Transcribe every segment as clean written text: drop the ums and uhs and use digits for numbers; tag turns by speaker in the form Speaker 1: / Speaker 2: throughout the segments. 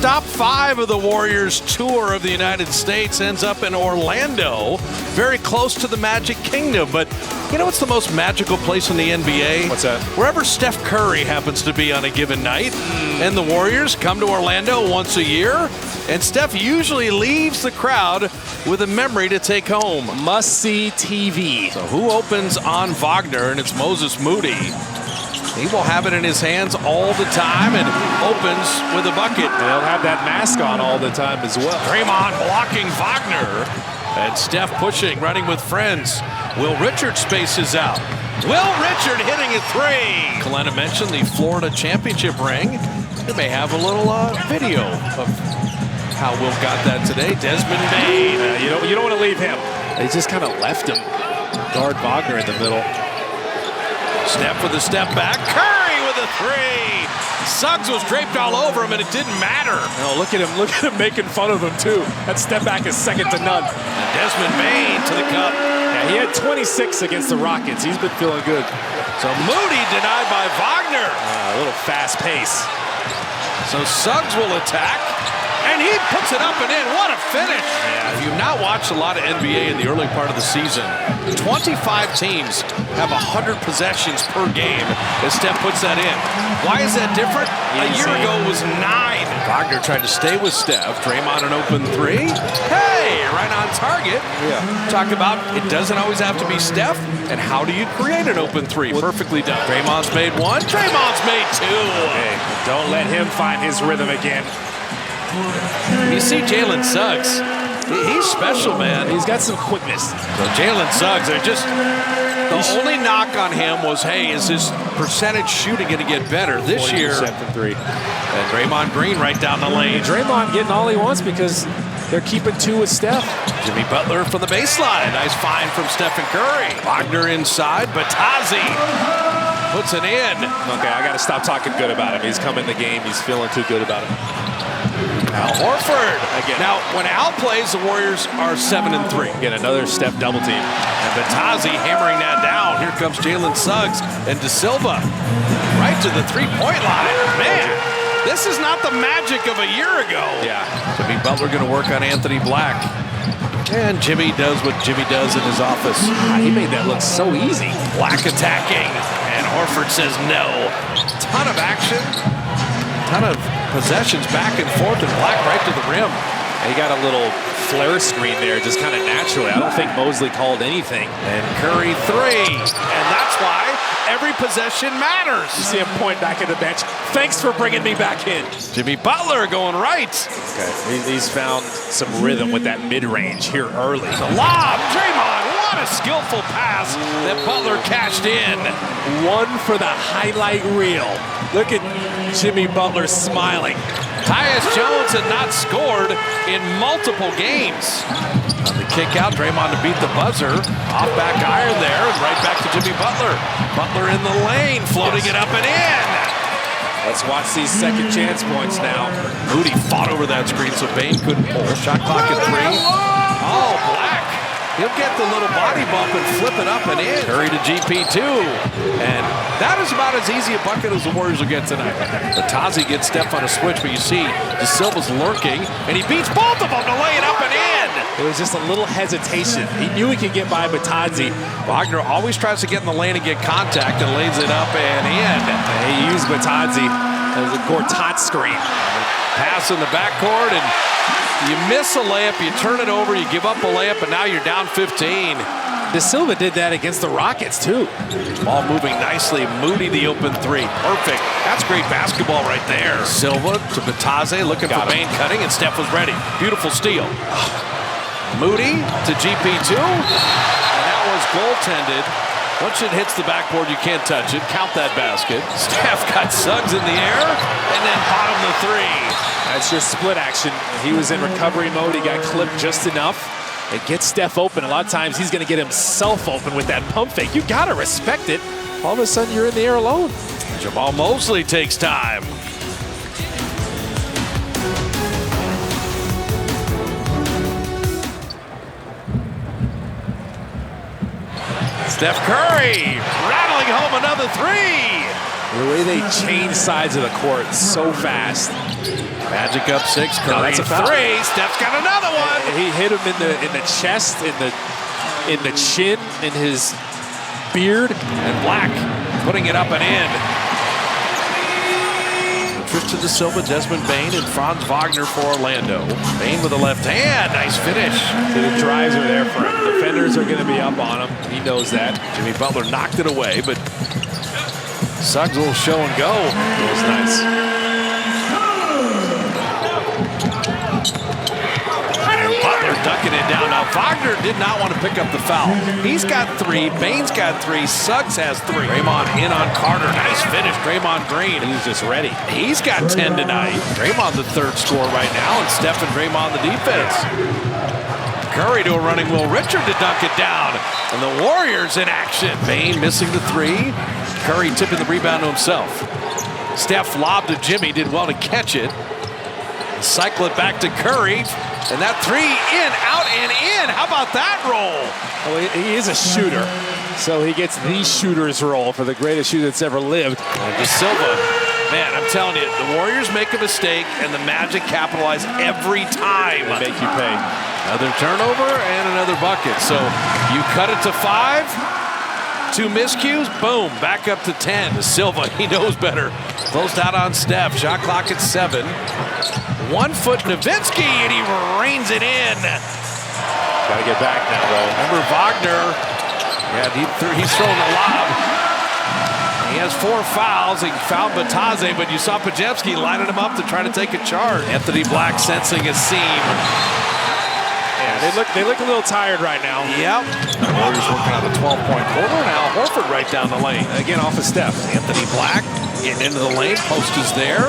Speaker 1: Stop 5 of the Warriors tour of the United States ends up in Orlando, very close to the Magic Kingdom. But you know what's the most magical place in the NBA?
Speaker 2: What's that?
Speaker 1: Wherever Steph Curry happens to be on a given night. And the Warriors come to Orlando once a year, and Steph usually leaves the crowd with a memory to take home.
Speaker 2: Must-see TV.
Speaker 1: So who opens on Wagner? And it's Moses Moody. He will have it in his hands all the time and opens with a bucket.
Speaker 2: And he'll have that mask on all the time as well.
Speaker 1: Draymond blocking Wagner. And Steph pushing, running with friends. Will Richard spaces out. Will Richard hitting a 3. Kalena mentioned the Florida championship ring. We may have a little video of how Will got that today. Desmond Bain.
Speaker 2: You don't want to leave him. They just kind of left him. Guard Wagner in the middle.
Speaker 1: Steph with a step back. Curry with a 3. Suggs was draped all over him, and it didn't matter.
Speaker 2: Oh, look at him making fun of him, too. That step back is second to none.
Speaker 1: And Desmond Bain to the cup.
Speaker 2: Yeah, he had 26 against the Rockets. He's been feeling good.
Speaker 1: So Moody denied by Wagner.
Speaker 2: A little fast pace.
Speaker 1: So Suggs will attack, and he puts it up and in. What a finish. Yeah. If you've not watched a lot of NBA in the early part of the season, 25 teams have 100 possessions per game as Steph puts that in. Why is that different? A year ago it was 9. Wagner tried to stay with Steph. Draymond an open 3. Hey, right on target.
Speaker 2: Yeah.
Speaker 1: Talk about it doesn't always have to be Steph, and how do you create an open 3? Perfectly done. Draymond's made 1. Draymond's made 2.
Speaker 2: Hey, don't let him find his rhythm again.
Speaker 1: You see Jalen Suggs. He's special, man.
Speaker 2: He's got some quickness.
Speaker 1: So Jalen Suggs, the only knock on him was, hey, is his percentage shooting going to get better this year?
Speaker 2: 40% from 3.
Speaker 1: And Draymond Green right down the lane.
Speaker 2: Draymond getting all he wants because they're keeping 2 with Steph.
Speaker 1: Jimmy Butler from the baseline. Nice find from Stephen Curry. Wagner inside. Batazzi puts it in.
Speaker 2: Okay, I got to stop talking good about him. He's come in the game. He's feeling too good about it.
Speaker 1: Al Horford. Again. Now, when Al plays, the Warriors are 7-3.
Speaker 2: Get another Steph double team.
Speaker 1: And Batazzi hammering that down. Here comes Jalen Suggs and De Silva right to the three-point line. Man, this is not the Magic of a year ago.
Speaker 2: Yeah.
Speaker 1: Jimmy Butler going to work on Anthony Black. And Jimmy does what Jimmy does in his office.
Speaker 2: He made that look so easy.
Speaker 1: Black attacking. And Horford says no. Ton of action. Ton of possessions back and forth, and Black right to the rim.
Speaker 2: And he got a little flare screen there just kind of naturally. I don't think Mosley called anything.
Speaker 1: And Curry 3. And that's why every possession matters.
Speaker 2: You see him point back at the bench. Thanks for bringing me back in.
Speaker 1: Jimmy Butler going right.
Speaker 2: Okay, he's found some rhythm with that mid-range here early.
Speaker 1: The lob, Draymond, what a skillful pass that Butler cashed in.
Speaker 2: 1 for the highlight reel. Look at Jimmy Butler smiling.
Speaker 1: Tyus Jones had not scored in multiple games. On the kick out, Draymond to beat the buzzer. Off back iron there, and right back to Jimmy Butler. Butler in the lane, floating it up and in.
Speaker 2: Let's watch these second chance points now.
Speaker 1: Moody fought over that screen so Bain couldn't pull. Shot clock at 3. Oh, Black. He'll get the little body bump and flip it up and in. Curry to GP2. And that is about as easy a bucket as the Warriors will get tonight. Batazzi gets Steph on a switch, but you see De Silva's lurking, and he beats both of them to lay it up and in.
Speaker 2: It was just a little hesitation. He knew he could get by Batazzi.
Speaker 1: Wagner always tries to get in the lane and get contact and lays it up and in.
Speaker 2: He used Batazzi as a Gortat screen.
Speaker 1: Pass in the backcourt, and you miss a layup, you turn it over, you give up a layup, and now you're down 15.
Speaker 2: De Silva did that against the Rockets, too.
Speaker 1: Ball moving nicely. Moody the open 3. Perfect. That's great basketball right there. Silva to Batazzi, looking for Bain cutting, and Steph was ready. Beautiful steal. Moody to GP2. And that was goaltended. Once it hits the backboard, you can't touch it. Count that basket. Steph got Suggs in the air, and then bottom the 3.
Speaker 2: That's your split action. He was in recovery mode. He got clipped just enough. It gets Steph open. A lot of times he's going to get himself open with that pump fake. You got to respect it. All of a sudden you're in the air alone.
Speaker 1: Jamal Mosley takes time. Steph Curry rattling home another 3.
Speaker 2: The way they change sides of the court so fast.
Speaker 1: Magic up 6. Curry,
Speaker 2: No, that's a foul.
Speaker 1: 3. Steph's got another one.
Speaker 2: He hit him in the chest, in the chin, in his beard.
Speaker 1: And Black putting it up and in. Tristan Da Silva, Desmond Bain, and Franz Wagner for Orlando. Bain with the left hand. Nice finish.
Speaker 2: The drives are there for him. Defenders are going to be up on him. He knows that.
Speaker 1: Jimmy Butler knocked it away, but Suggs will show and go.
Speaker 2: It was nice.
Speaker 1: Butler ducking it down. Now, Wagner did not want to pick up the foul. He's got 3. Bain's got 3. Suggs has 3. Draymond in on Carter. Nice finish. Draymond Green.
Speaker 2: He's just ready.
Speaker 1: He's got 10 tonight. Draymond the 3rd scorer right now, and Steph and Draymond the defense. Curry to a running Will Richard to dunk it down. And the Warriors in action. Bain missing the 3. Curry tipping the rebound to himself. Steph lobbed to Jimmy. Did well to catch it. Cycle it back to Curry. And that 3 in, out, and in. How about that roll?
Speaker 2: Well, he is a shooter, so he gets the shooter's role for the greatest shooter that's ever lived.
Speaker 1: And Da Silva, man, I'm telling you, the Warriors make a mistake, and the Magic capitalize every time.
Speaker 2: They make you pay.
Speaker 1: Another turnover and another bucket. So you cut it to 5. 2 miscues, boom, back up to 10. Da Silva, he knows better. Closed out on Steph. Shot clock at 7. 1 foot Nowitzki, and he reins it in.
Speaker 2: Got to get back now, though.
Speaker 1: Remember Wagner? Yeah, he's throwing the lob. He has 4 fouls. He fouled Bataze, but you saw Pajewski lining him up to try to take a charge. Anthony Black sensing a seam.
Speaker 2: Yeah, they look a little tired right now.
Speaker 1: Yep. The Warriors working on a 12-point quarter. Now Horford right down the lane.
Speaker 2: Again, off of Steph.
Speaker 1: Anthony Black getting into the lane. Post is there.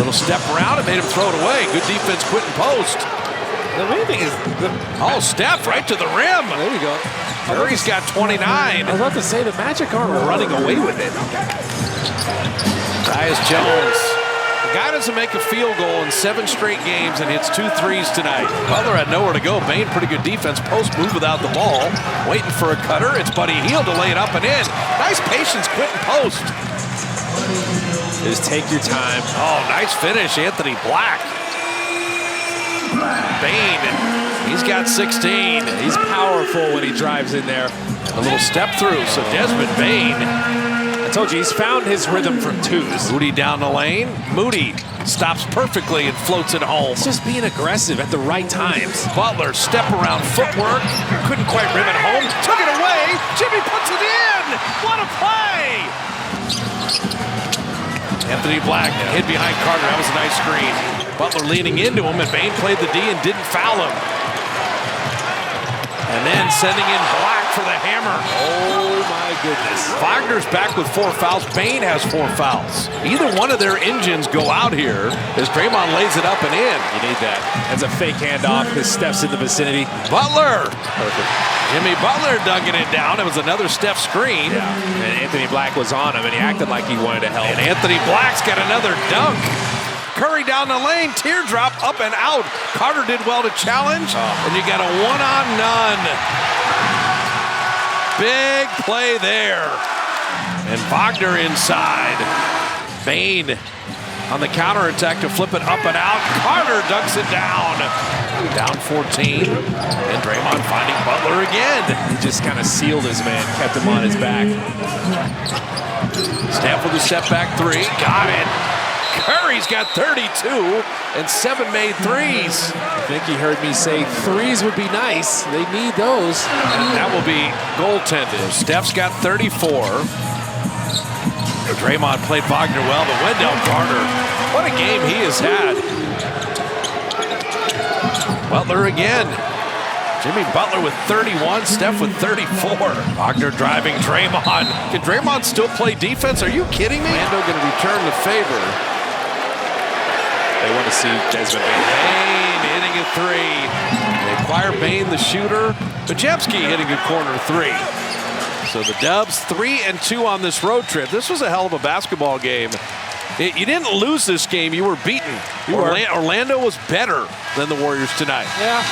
Speaker 1: Little step around. It made him throw it away. Good defense, quitting post.
Speaker 2: The main thing is...
Speaker 1: Steph right to the rim.
Speaker 2: There you go.
Speaker 1: Curry's got 29.
Speaker 2: I was about to say, the Magic aren't running away with it.
Speaker 1: Tyus Jones. The guy doesn't make a field goal in 7 straight games and hits 2 threes tonight. Butler had nowhere to go. Bain, pretty good defense. Post move without the ball. Waiting for a cutter. It's Buddy Hield to lay it up and in. Nice patience, quitting post.
Speaker 2: Just take your time.
Speaker 1: Oh, nice finish, Anthony Black. Bain, he's got 16.
Speaker 2: He's powerful when he drives in there.
Speaker 1: A little step through, so Desmond Bain.
Speaker 2: I told you, he's found his rhythm from 2s.
Speaker 1: Moody down the lane. Moody stops perfectly and floats it home.
Speaker 2: He's just being aggressive at the right times.
Speaker 1: Butler, step around footwork. Couldn't quite rim it home. Took it away. Jimmy puts it in. What a play. Anthony Black hid behind Carter. That was a nice screen. Butler leaning into him, and Bain played the D and didn't foul him. And then sending in Black for the hammer.
Speaker 2: Oh, my goodness.
Speaker 1: Wagner's back with 4 fouls. Bain has 4 fouls. Either one of their engines go out here as Draymond lays it up and in.
Speaker 2: You need that. That's a fake handoff because Steph's in the vicinity.
Speaker 1: Butler.
Speaker 2: Perfect.
Speaker 1: Jimmy Butler dugging it down. It was another Steph screen.
Speaker 2: Yeah. And Anthony Black was on him, and he acted like he wanted to help.
Speaker 1: And Anthony Black's got another dunk. Curry down the lane, teardrop up and out. Carter did well to challenge, and you got a 1-on-none. Big play there. And Wagner inside. Bain on the counterattack to flip it up and out. Carter dunks it down. Down 14. And Draymond finding Butler again.
Speaker 2: He just kind of sealed his man, kept him on his back.
Speaker 1: Steph with a step back 3. Got it. Curry's got 32 and 7 made threes.
Speaker 2: I think he heard me say 3s would be nice. They need those.
Speaker 1: And that will be goaltended. Steph's got 34. Draymond played Wagner well, but Wendell Carter, what a game he has had. Butler again. Jimmy Butler with 31, Steph with 34. Wagner driving Draymond. Can Draymond still play defense? Are you kidding me? Orlando going to return the favor.
Speaker 2: They want to see Desmond Bain.
Speaker 1: Bain hitting a 3. They acquire Bain, the shooter. Pajewski hitting a corner 3. So the Dubs 3-2 on this road trip. This was a hell of a basketball game. You didn't lose this game. You were beaten. Orlando was better than the Warriors tonight.
Speaker 2: Yeah,